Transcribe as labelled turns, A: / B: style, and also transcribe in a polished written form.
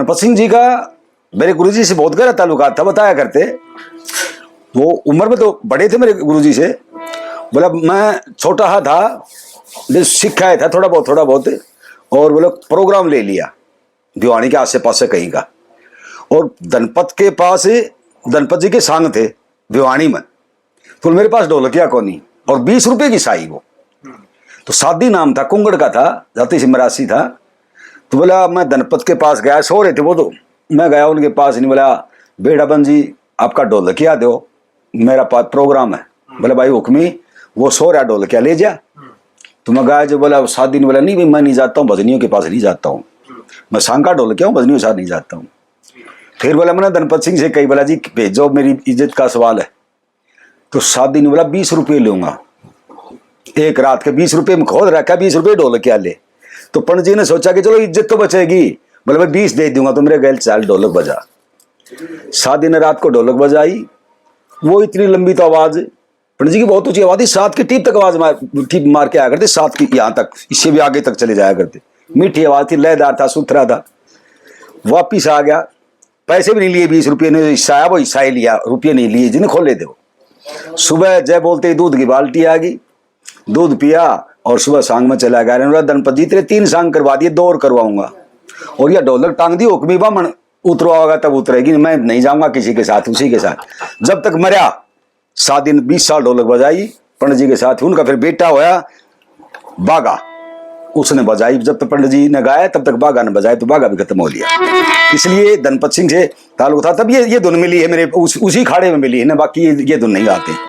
A: धनपत सिंह जी का मेरे गुरुजी से बहुत गहरा ताल्लुकात था, बताया करते। वो उम्र में तो बड़े थे मेरे गुरुजी से। बोला मैं छोटा हा था, सिखाया था थोड़ा बहुत, और बोला प्रोग्राम ले लिया भिवानी के आसे पास कहीं का, और धनपत के पास धनपत जी के सांग थे भिवानी में, तो मेरे पास ढोलकिया को नहीं, और 20 रुपए की साई वो। तो सादी नाम था, कुंगड़ का था, जाति से मरासी था। तो बोला मैं धनपत के पास गया, सो रहे थे वो, तो मैं गया उनके पास, नहीं बोला बेटा बन जी आपका ढोलकिया दो, मेरा पास प्रोग्राम है। बोला भाई हुक्मी, वो सो रहा ढोलकिया ले जा। तो मैं गया, जो बोला सादी ने बोला नहीं भाई मैं नहीं जाता हूँ, भजनियों के पास नहीं जाता हूँ, मैं सांका ढोलकिया हूँ, भजनियों के साथ नहीं जाता हूँ। फिर बोला मैंने धनपत सिंह से कही, बोला जी भेजो, मेरी इज्जत का सवाल है। तो सादी ने बोला 20 रुपये लूंगा, एक रात के 20 रुपये में खोद रखा, 20 रुपये ढोलकिया ले। तो पंडित जी ने सोचा कि चलो इज्जत तो बचेगी, बोले मैं 20 दे दूंगा, तो मेरे गैल चाल ढोलक बजा। सादी ने रात को ढोलक बजाई, वो इतनी लंबी तो आवाज, पंडित जी की बहुत ऊंची आवाज थी, 7 की टीप तक आवाज टीप मार के आया करते, 7 की यहाँ तक, इससे भी आगे तक चले जाया करते। मीठी आवाज थी, लयदार था, सुथरा था। वापिस आ गया, पैसे भी नहीं लिए, 20 रुपये ने हिस्सा आया, वो हिस्सा ही लिया, रुपये नहीं लिए, जिन्हें खोले थे वो। सुबह जय बोलते ही दूध की बाल्टी आ गई, दूध पिया और सुबह सांग में चला गया। धनपत जी तेरे 3 सांग करवा दिए, 2 और करवाऊंगा, और यह ढोलक टांग दी, हुक्मी बामण उतरवाओगा तब उतरेगी, मैं नहीं जाऊंगा किसी के साथ, उसी के साथ जब तक मरा। 7 दिन 20 साल ढोलक बजाई पंडित जी के साथ। उनका फिर बेटा होया बागा, उसने बजाई, जब तक पंडित जी ने गाया तब तक बागा ने बजाया, तो बागा भी खत्म हो लिया। इसलिए धनपत सिंह से ताल्लुक था। तब ये धुन मिली है मेरे, उसी खाड़े में मिली है ना, बाकी ये धुन नहीं गाते।